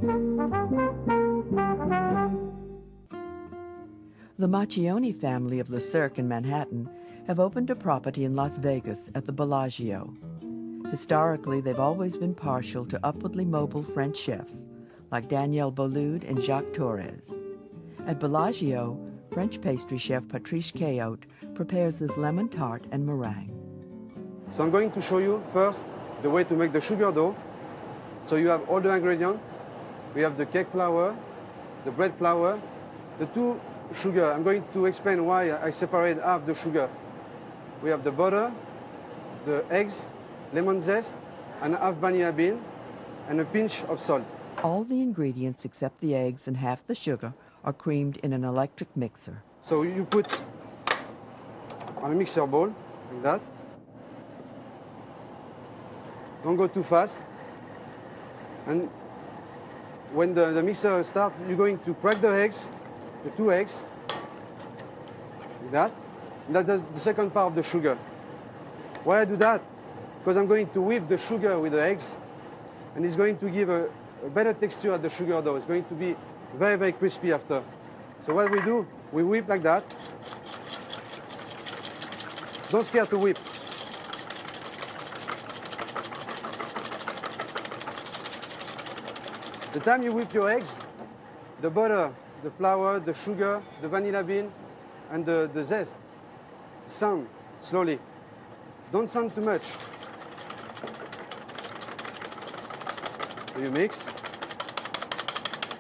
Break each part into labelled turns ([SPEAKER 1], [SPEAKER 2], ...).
[SPEAKER 1] The Macchioni family of Le Cirque in Manhattan have opened a property in Las Vegas at the Bellagio. Historically, they've always been partial to upwardly mobile French chefs like Daniel Boulud and Jacques Torres. At Bellagio, French pastry chef Patrice Cayote prepares this lemon tart and meringue.
[SPEAKER 2] So I'm going to show you first the way to make the sugar dough. So you have all the ingredients. We have the cake flour, the bread flour, the two sugar. I'm going to explain why I separate half the sugar. We have the butter, the eggs, lemon zest, and half vanilla bean, and a pinch of salt.
[SPEAKER 1] All the ingredients except the eggs and half the sugar are creamed in an electric mixer.
[SPEAKER 2] So you put on a mixer bowl, like that. Don't go too fast. And when the mixer starts, you're going to crack the eggs, the two eggs, like that. And that's the second part of the sugar. Why I do that? Because I'm going to whip the sugar with the eggs, and it's going to give a better texture at the sugar dough. It's going to be very, very crispy after. So what we do, we whip like that. Don't scare to whip. The time you whip your eggs, the butter, the flour, the sugar, the vanilla bean, and the zest sound slowly. Don't sound too much. So you mix.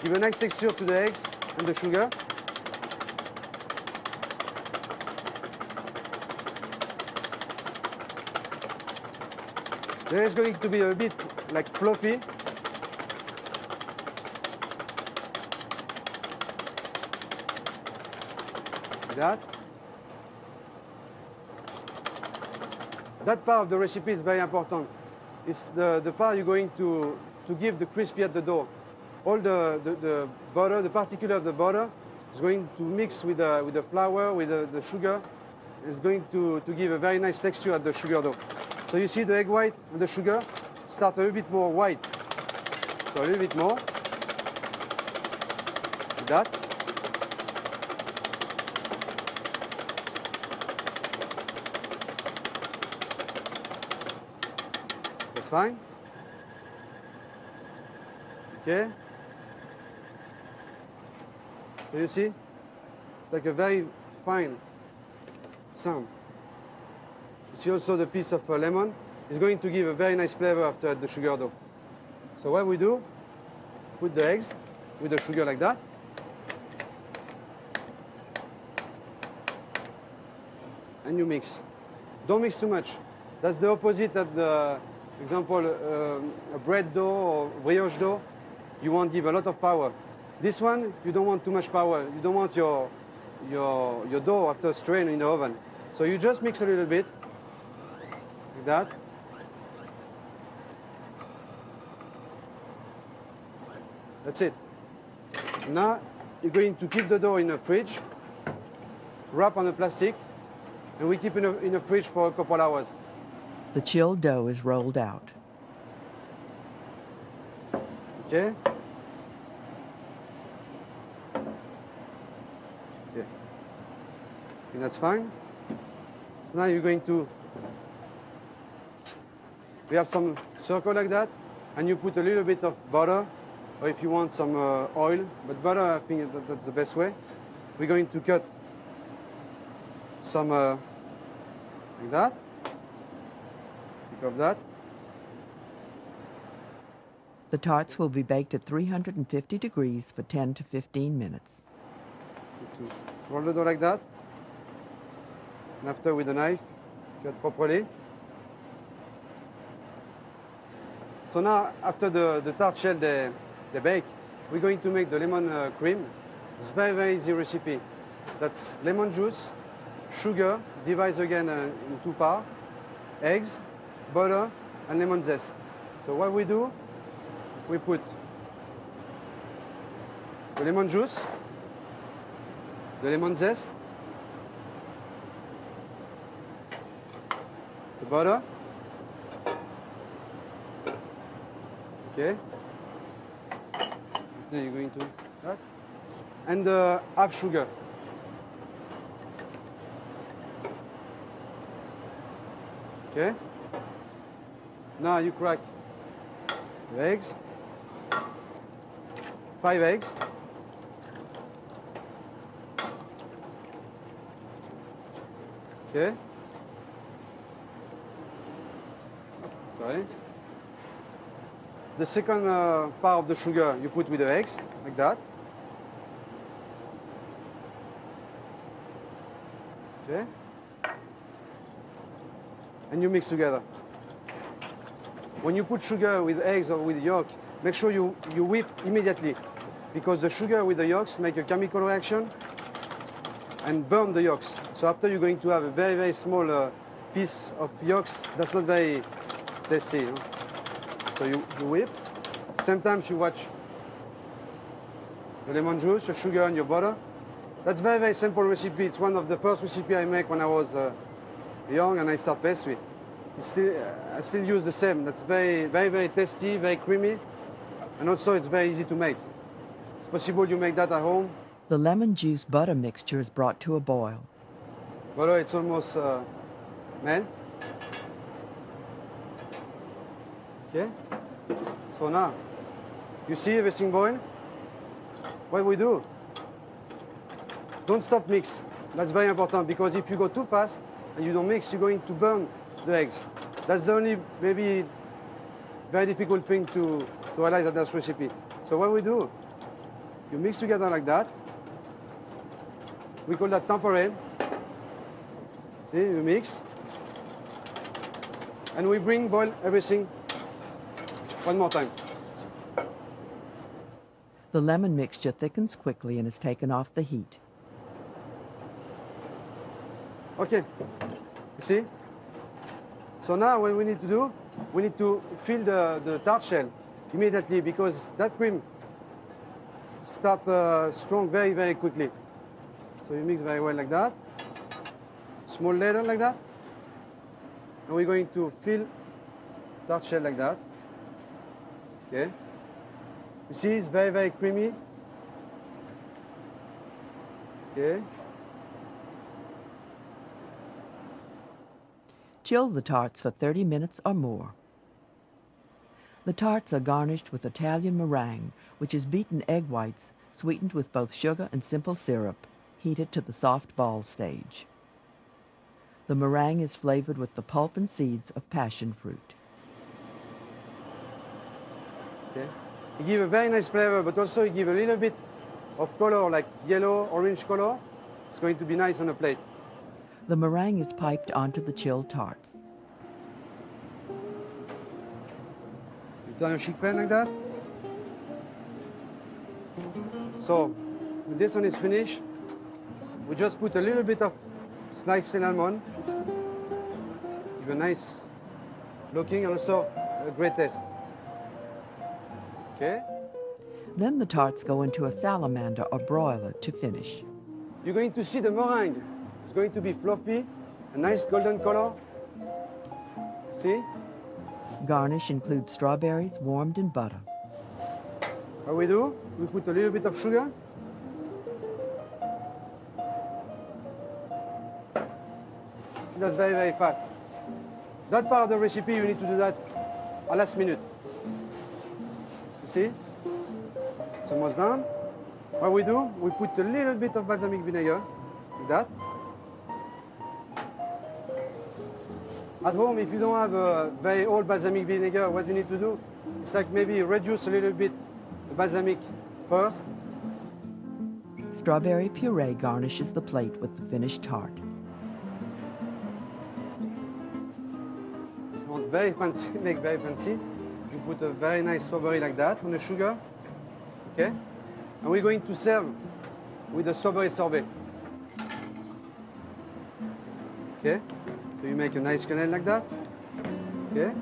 [SPEAKER 2] Give a nice texture to the eggs and the sugar. There is going to be a bit like fluffy. Like that. That part of the recipe is very important. It's the part you're going to give the crispy at the dough. All the butter, the particle of the butter, is going to mix with the flour, with the sugar. It's going to give a very nice texture at the sugar dough. So you see the egg white and the sugar start a little bit more white. So a little bit more. Like that. That's fine. Okay. So you see, it's like a very fine sound. You see also the piece of lemon is going to give a very nice flavor after the sugar dough. So what we do, put the eggs with the sugar like that. And you mix. Don't mix too much. That's the opposite of the, example, a bread dough or brioche dough. You won't give a lot of power. This one, you don't want too much power. You don't want your dough after strain in the oven. So you just mix a little bit, like that. That's it. Now you're going to keep the dough in the fridge, wrap on a plastic, and we keep it in the fridge for a couple hours.
[SPEAKER 1] The chilled dough is rolled out.
[SPEAKER 2] Okay? Okay. And that's fine. So now you're going to, we have some circle like that, and you put a little bit of butter, or if you want some oil, but butter, I think that's the best way. We're going to cut some like that. Pick up that.
[SPEAKER 1] The tarts will be baked at 350 degrees for 10 to 15 minutes.
[SPEAKER 2] To roll the dough like that. And after with a knife, cut properly. So now, after the tart shell they bake, we're going to make the lemon cream. It's a very, very easy recipe. That's lemon juice, sugar, divided again in two parts, eggs, butter, and lemon zest. So what we do, we put the lemon juice, the lemon zest, the butter, okay, You're going to that. And half sugar. Okay. Now you crack the eggs. 5 eggs. Okay. Sorry. The second part of the sugar you put with the eggs, like that. Okay. And you mix together. When you put sugar with eggs or with yolk, make sure you whip immediately, because the sugar with the yolks make a chemical reaction and burn the yolks. So after you're going to have a very, very small piece of yolks, that's not very tasty. You know? So you whip. Sometimes you watch the lemon juice, your sugar and your butter. That's very, very simple recipe. It's one of the first recipes I make when I was young and I start pastry. I still use the same. That's very, very, very tasty, very creamy, and also it's very easy to make. It's possible you make that at home.
[SPEAKER 1] The lemon juice butter mixture is brought to a boil.
[SPEAKER 2] Butter, it's almost melt. Okay. So now, you see everything boil? What we do? Don't stop mix. That's very important, because if you go too fast and you don't mix, you're going to burn the eggs. That's the only maybe very difficult thing to realize at this recipe. So what we do, you mix together like that. We call that tempere. See, you mix. And we boil everything one more time.
[SPEAKER 1] The lemon mixture thickens quickly and is taken off the heat.
[SPEAKER 2] Okay, you see? So now what we need to do, we need to fill the tart shell immediately, because that cream starts strong very, very quickly. So you mix very well like that. Small ladle like that. And we're going to fill tart shell like that. Okay. You see, it's very, very creamy. Okay.
[SPEAKER 1] Chill the tarts for 30 minutes or more. The tarts are garnished with Italian meringue, which is beaten egg whites, sweetened with both sugar and simple syrup, heated to the soft ball stage. The meringue is flavored with the pulp and seeds of passion fruit.
[SPEAKER 2] Okay. You give a very nice flavor, but also you give a little bit of color, like yellow, orange color. It's going to be nice on a plate.
[SPEAKER 1] The meringue is piped onto the chilled tarts.
[SPEAKER 2] You turn your sheet pan like that. So, when this one is finished, we just put a little bit of sliced cinnamon. Give a nice looking and also a great taste. Okay?
[SPEAKER 1] Then the tarts go into a salamander or broiler to finish.
[SPEAKER 2] You're going to see the meringue. It's going to be fluffy, a nice golden color. See?
[SPEAKER 1] Garnish includes strawberries warmed in butter.
[SPEAKER 2] What we do, we put a little bit of sugar. That's very, very fast. That part of the recipe, you need to do that at last minute. You see? It's almost done. What we do, we put a little bit of balsamic vinegar, like that. At home, if you don't have a very old balsamic vinegar, what you need to do is like maybe reduce a little bit the balsamic first.
[SPEAKER 1] Strawberry puree garnishes the plate with the finished tart.
[SPEAKER 2] If you want very fancy, make very fancy, you put a very nice strawberry like that on the sugar. Okay? And we're going to serve with a strawberry sorbet. Okay? So you make a nice canal like that. Okay?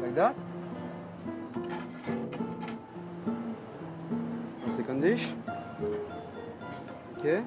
[SPEAKER 2] Like that. Second dish. Okay?